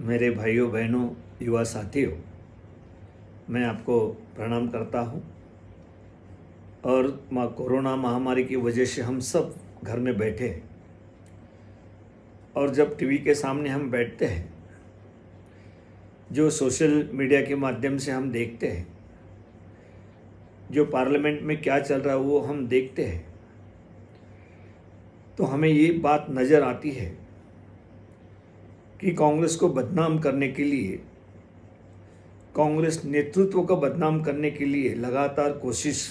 मेरे भाइयों बहनों युवा साथियों, मैं आपको प्रणाम करता हूँ। और कोरोना महामारी की वजह से हम सब घर में बैठे हैं और जब टीवी के सामने हम बैठते हैं, जो सोशल मीडिया के माध्यम से हम देखते हैं, जो पार्लियामेंट में क्या चल रहा है वो हम देखते हैं, तो हमें ये बात नज़र आती है कि कांग्रेस को बदनाम करने के लिए, कांग्रेस नेतृत्व को बदनाम करने के लिए लगातार कोशिश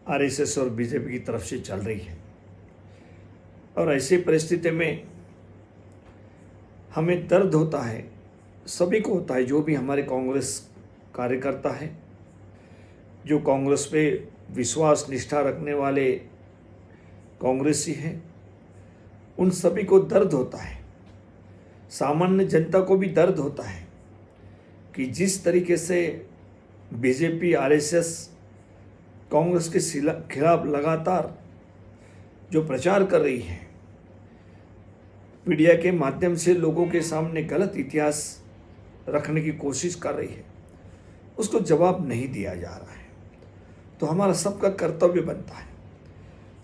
आरएसएस और बीजेपी की तरफ से चल रही है। और ऐसी परिस्थिति में हमें दर्द होता है, सभी को होता है, जो भी हमारे कांग्रेस कार्यकर्ता है, जो कांग्रेस पे विश्वास निष्ठा रखने वाले कांग्रेसी हैं, उन सभी को दर्द होता है। सामान्य जनता को भी दर्द होता है कि जिस तरीके से बीजेपी आरएसएस कांग्रेस के खिलाफ लगातार जो प्रचार कर रही है, मीडिया के माध्यम से लोगों के सामने गलत इतिहास रखने की कोशिश कर रही है, उसको जवाब नहीं दिया जा रहा है। तो हमारा सबका कर्तव्य बनता है।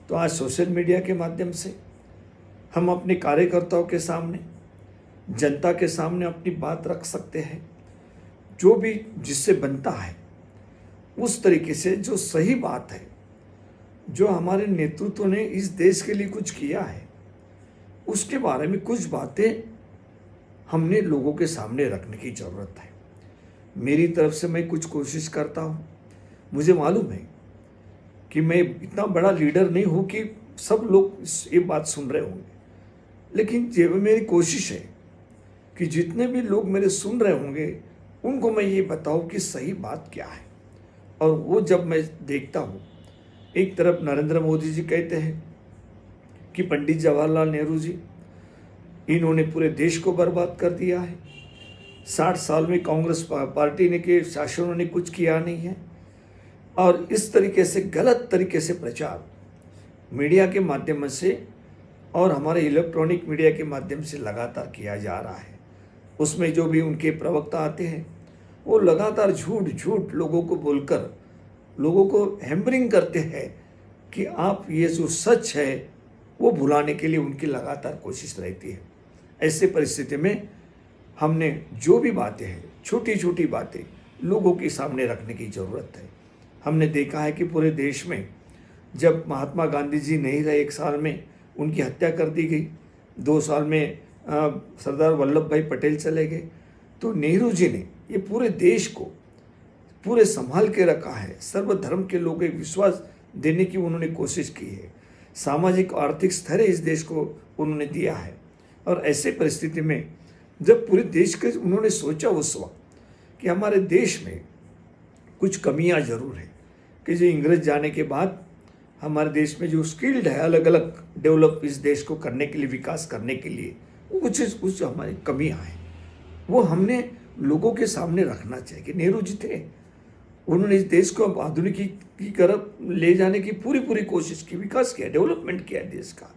तो आज सोशल मीडिया के माध्यम से हम अपने कार्यकर्ताओं के सामने, जनता के सामने अपनी बात रख सकते हैं, जो भी जिससे बनता है उस तरीके से, जो सही बात है, जो हमारे नेतृत्व ने इस देश के लिए कुछ किया है, उसके बारे में कुछ बातें हमने लोगों के सामने रखने की ज़रूरत है। मेरी तरफ से मैं कुछ कोशिश करता हूँ। मुझे मालूम है कि मैं इतना बड़ा लीडर नहीं हूँ कि सब लोग ये बात सुन रहे होंगे, लेकिन ये मेरी कोशिश है कि जितने भी लोग मेरे सुन रहे होंगे उनको मैं ये बताऊँ कि सही बात क्या है। और वो जब मैं देखता हूँ, एक तरफ नरेंद्र मोदी जी कहते हैं कि पंडित जवाहरलाल नेहरू जी, इन्होंने पूरे देश को बर्बाद कर दिया है, 60 साल में कांग्रेस पार्टी ने के शासनों ने कुछ किया नहीं है। और इस तरीके से गलत तरीके से प्रचार मीडिया के माध्यम से और हमारे इलेक्ट्रॉनिक मीडिया के माध्यम से लगातार किया जा रहा है। उसमें जो भी उनके प्रवक्ता आते हैं, वो लगातार झूठ लोगों को बोलकर लोगों को हैम्बरिंग करते हैं कि आप ये जो सच है वो भुलाने के लिए उनकी लगातार कोशिश रहती है। ऐसे परिस्थिति में हमने जो भी बातें हैं, छोटी छोटी बातें लोगों के सामने रखने की ज़रूरत है। हमने देखा है कि पूरे देश में जब महात्मा गांधी जी नहीं रहे, 1 साल में उनकी हत्या कर दी गई, 2 साल में सरदार वल्लभ भाई पटेल चले गए, तो नेहरू जी ने ये पूरे देश को पूरे संभाल के रखा है। सर्वधर्म के लोगों को विश्वास देने की उन्होंने कोशिश की है। सामाजिक आर्थिक स्थिर इस देश को उन्होंने दिया है। और ऐसे परिस्थिति में जब पूरे देश के उन्होंने सोचा उस वक्त कि हमारे देश में कुछ कमियां जरूर है, कि जो इंग्रेज जाने के बाद हमारे देश में जो स्किल्ड है, अलग अलग डेवलप इस देश को करने के लिए, विकास करने के लिए कुछ हमारी कमियां हैं, वो हमने लोगों के सामने रखना चाहिए। कि नेहरू जी थे, उन्होंने इस देश को आधुनिक की तरफ ले जाने की पूरी कोशिश की, विकास किया, डेवलपमेंट किया देश का।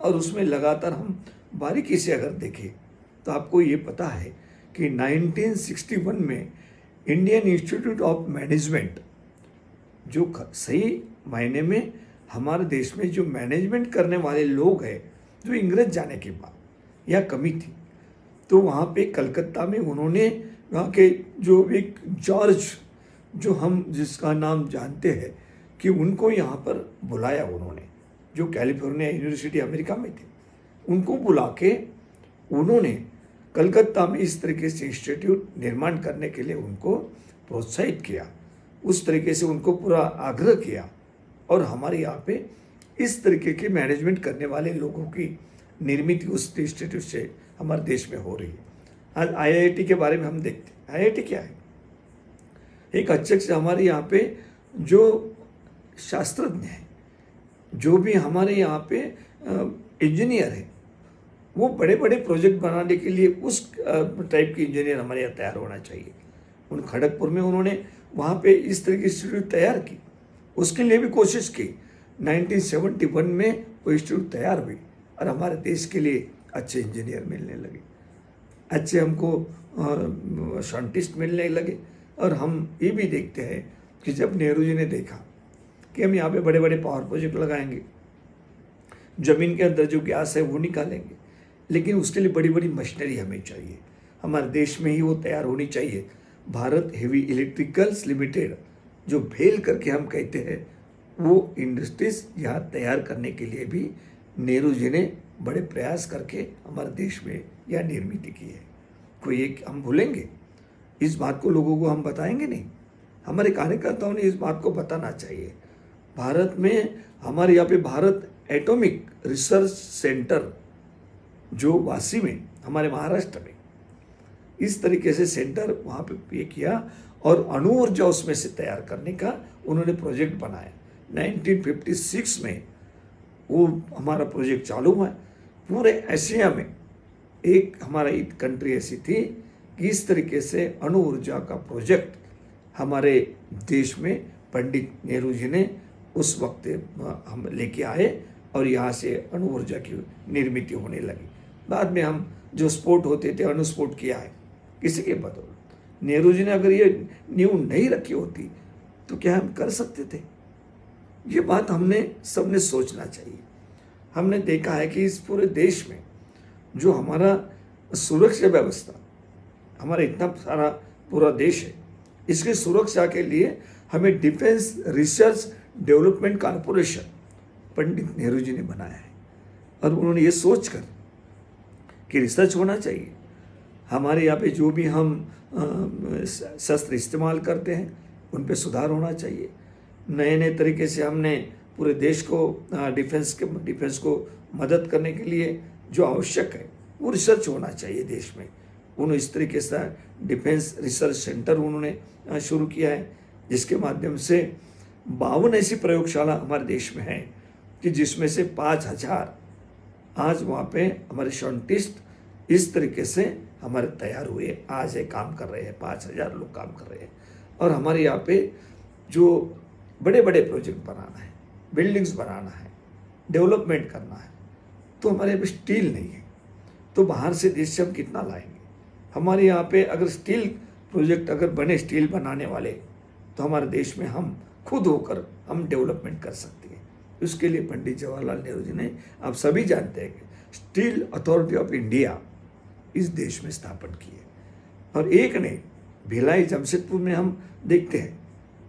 और उसमें लगातार हम बारीकी से अगर देखें तो आपको ये पता है कि 1961 में इंडियन इंस्टीट्यूट ऑफ मैनेजमेंट, जो सही मायने में हमारे देश में जो मैनेजमेंट करने वाले लोग हैं, जो इंग्रेज जाने के बाद यह कमी थी, तो वहाँ पे कलकत्ता में उन्होंने वहाँ के जो एक जॉर्ज, जो हम जिसका नाम जानते हैं, कि उनको यहाँ पर बुलाया उन्होंने, जो कैलिफोर्निया यूनिवर्सिटी अमेरिका में थे, उनको बुला के उन्होंने कलकत्ता में इस तरीके से इंस्टीट्यूट निर्माण करने के लिए उनको प्रोत्साहित किया, उस तरीके से उनको पूरा आग्रह किया। और हमारे यहाँ पे इस तरीके के मैनेजमेंट करने वाले लोगों की निर्मित उस इंस्टीट्यूट से हमारे देश में हो रही है। आज आईआईटी के बारे में हम देखते हैं। आईआईटी क्या है? एक अच्छे से हमारे यहाँ पे जो शास्त्रज्ञ हैं, जो भी हमारे यहाँ पे इंजीनियर है, वो बड़े बड़े प्रोजेक्ट बनाने के लिए उस टाइप के इंजीनियर हमारे यहाँ तैयार होना चाहिए। उन खड़गपुर में उन्होंने वहाँ पे इस तरह की इंस्टीट्यूट तैयार की, उसके लिए भी कोशिश की। 1971 में वो इंस्टीट्यूट तैयार हुई और हमारे देश के लिए अच्छे इंजीनियर मिलने लगे। अच्छे हमको साइंटिस्ट मिलने लगे। और हम ये भी देखते हैं कि जब नेहरू जी ने देखा कि हम यहाँ पे बड़े बड़े पावर प्रोजेक्ट लगाएंगे, ज़मीन के अंदर जो गैस है वो निकालेंगे, लेकिन उसके लिए बड़ी बड़ी मशीनरी हमें चाहिए, हमारे देश में ही वो तैयार होनी चाहिए। भारत हेवी इलेक्ट्रिकल्स लिमिटेड जो भेल करके हम कहते हैं, वो इंडस्ट्रीज यहाँ तैयार करने के लिए भी नेहरू जी ने बड़े प्रयास करके हमारे देश में यह निर्मित की है। कोई एक हम भूलेंगे? इस बात को लोगों को हम बताएंगे नहीं। हमारे कार्यकर्ताओं ने इस बात को बताना चाहिए। भारत में हमारे यहाँ पे भारत एटॉमिक रिसर्च सेंटर जो वासी में, हमारे महाराष्ट्र में, इस तरीके से सेंटर वहाँ पे किया और अणु ऊर्जा उसमें से तैयार करने का उन्होंने प्रोजेक्ट बनाया। 1956 में वो हमारा प्रोजेक्ट चालू हुआ। पूरे एशिया में एक हमारा एक कंट्री ऐसी थी कि इस तरीके से अणु ऊर्जा का प्रोजेक्ट हमारे देश में पंडित नेहरू जी ने उस वक्त हम लेके आए और यहाँ से अणु ऊर्जा की निर्मित होने लगी। बाद में हम जो स्पोर्ट होते थे अनुस्पोर्ट किया है किसी के बदौलत। नेहरू जी ने अगर ये नींव नहीं रखी होती तो क्या हम कर सकते थे? ये बात हमने सबने सोचना चाहिए। हमने देखा है कि इस पूरे देश में जो हमारा सुरक्षा व्यवस्था, हमारा इतना सारा पूरा देश है, इसकी सुरक्षा के लिए हमें defence research development corporation Pandit Nehru ji ने बनाया है। और उन्होंने ये सोच कर कि रिसर्च होना चाहिए, हमारे यहाँ पे जो भी हम शस्त्र इस्तेमाल करते हैं उन पे सुधार होना चाहिए। नए नए तरीके से हमने पूरे देश को डिफेंस को मदद करने के लिए जो आवश्यक है वो रिसर्च होना चाहिए देश में। उन्होंने इस तरीके से डिफेंस रिसर्च सेंटर उन्होंने शुरू किया है, जिसके माध्यम से 52 ऐसी प्रयोगशाला हमारे देश में हैं कि जिसमें से 5000 आज वहाँ पे हमारे साइंटिस्ट इस तरीके से हमारे तैयार हुए आज ये काम कर रहे हैं। 5000 लोग काम कर रहे हैं। और हमारे यहाँ पे जो बड़े बड़े प्रोजेक्ट बनाना है, बिल्डिंग्स बनाना है, डेवलपमेंट करना है, तो हमारे यहाँ पे स्टील नहीं है, तो बाहर से देश से हम कितना लाएंगे? हमारे यहाँ पे अगर स्टील प्रोजेक्ट अगर बने, स्टील बनाने वाले, तो हमारे देश में हम खुद होकर हम डेवलपमेंट कर सकते हैं। उसके लिए पंडित जवाहरलाल नेहरू जी ने, आप सभी जानते हैं कि स्टील अथॉरिटी ऑफ इंडिया इस देश में स्थापन की है। और एक ने भिलाई जमशेदपुर में हम देखते हैं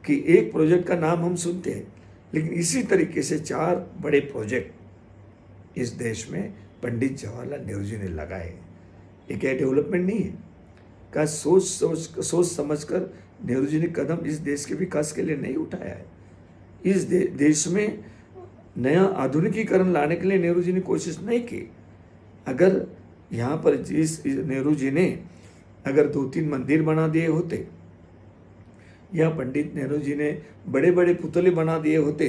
कि एक प्रोजेक्ट का नाम हम सुनते हैं, लेकिन इसी तरीके से 4 बड़े प्रोजेक्ट इस देश में पंडित जवाहरलाल नेहरू जी ने लगाए। ये क्या डेवलपमेंट नहीं है? का सोच समझ कर नेहरू जी ने कदम इस देश के विकास के लिए नहीं उठाया है। इस देश में नया आधुनिकीकरण लाने के लिए नेहरू जी ने कोशिश नहीं की। अगर यहाँ पर जिस नेहरू जी ने अगर 2-3 मंदिर बना दिए होते, या पंडित नेहरू जी ने बड़े बड़े पुतले बना दिए होते,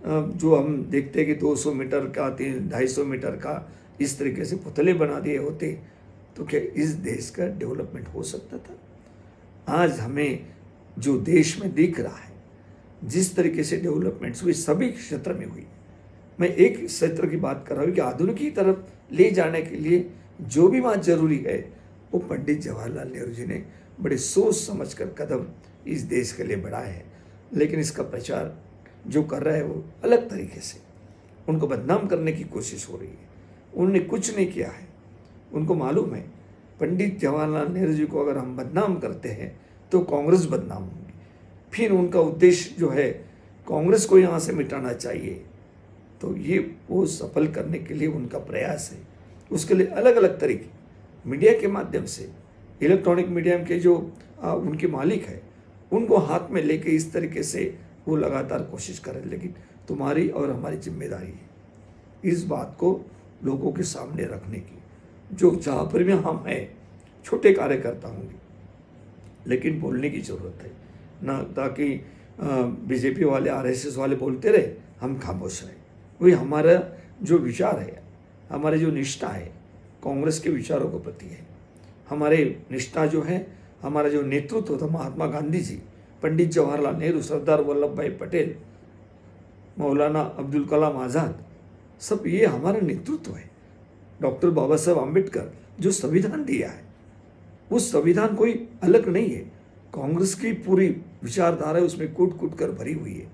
जो हम देखते हैं कि 200 मीटर का, 250 मीटर का, इस तरीके से पुतले बना दिए होते, तो क्या इस देश का डेवलपमेंट हो सकता था? आज हमें जो देश में दिख रहा है, जिस तरीके से डेवलपमेंट्स हुई सभी क्षेत्र में हुई, मैं एक क्षेत्र की बात कर रहा हूँ कि आधुनिक की तरफ ले जाने के लिए जो भी बात जरूरी है वो पंडित जवाहरलाल नेहरू जी ने बड़े सोच समझकर कदम इस देश के लिए बढ़ाए हैं। लेकिन इसका प्रचार जो कर रहा है वो अलग तरीके से उनको बदनाम करने की कोशिश हो रही है। उन्होंने कुछ नहीं किया है। उनको मालूम है पंडित जवाहरलाल नेहरू जी को अगर हम बदनाम करते हैं तो कांग्रेस बदनाम होगी। फिर उनका उद्देश्य जो है कांग्रेस को यहाँ से मिटाना चाहिए, तो ये वो सफल करने के लिए उनका प्रयास है। उसके लिए अलग अलग तरीके मीडिया के माध्यम से, इलेक्ट्रॉनिक मीडिया के जो उनके मालिक है उनको हाथ में लेके इस तरीके से वो लगातार कोशिश करें। लेकिन तुम्हारी और हमारी जिम्मेदारी है इस बात को लोगों के सामने रखने की। जो जहाँ पर भी हम हैं छोटे कार्यकर्ता होंगे, लेकिन बोलने की ज़रूरत है ना, ताकि बीजेपी वाले आरएसएस वाले बोलते रहे हम खामोश रहे। वही हमारा जो विचार है, हमारे जो निष्ठा है कांग्रेस के विचारों के प्रति है। हमारे निष्ठा जो है, हमारा जो नेतृत्व था महात्मा गांधी जी, पंडित जवाहरलाल नेहरू, सरदार वल्लभ भाई पटेल, मौलाना अब्दुल कलाम आज़ाद, सब ये हमारा नेतृत्व है। डॉक्टर बाबा साहब आम्बेडकर जो संविधान दिया है वो संविधान कोई अलग नहीं है, कांग्रेस की पूरी विचारधारा उसमें कूट कूट कर भरी हुई है।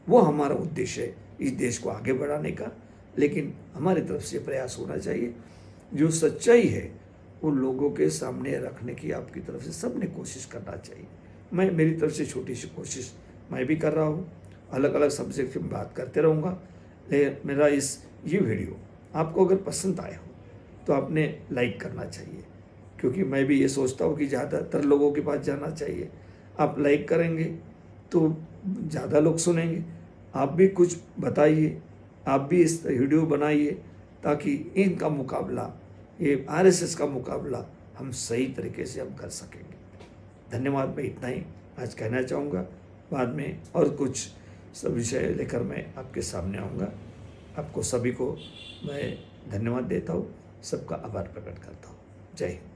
वो हमारा उद्देश्य है इस देश को आगे बढ़ाने का, लेकिन हमारी तरफ से प्रयास होना चाहिए। जो सच्चाई है वो लोगों के सामने रखने की आपकी तरफ से सबने कोशिश करना चाहिए। मैं मेरी तरफ से छोटी सी कोशिश मैं भी कर रहा हूँ, अलग अलग सब्जेक्ट में बात करते रहूँगा। मेरा ये वीडियो आपको अगर पसंद आया हो तो आपने लाइक करना चाहिए, क्योंकि मैं भी ये सोचता हूँ कि ज़्यादातर लोगों के पास जाना चाहिए। आप लाइक करेंगे तो ज़्यादा लोग सुनेंगे। आप भी कुछ बताइए, आप भी इस वीडियो बनाइए, ताकि इनका मुकाबला, ये आरएसएस का मुकाबला हम सही तरीके से हम कर सकेंगे। धन्यवाद। मैं इतना ही आज कहना चाहूँगा, बाद में और कुछ सब विषय लेकर मैं आपके सामने आऊँगा। आपको सभी को मैं धन्यवाद देता हूँ, सबका आभार प्रकट करता हूँ। जय हिंद।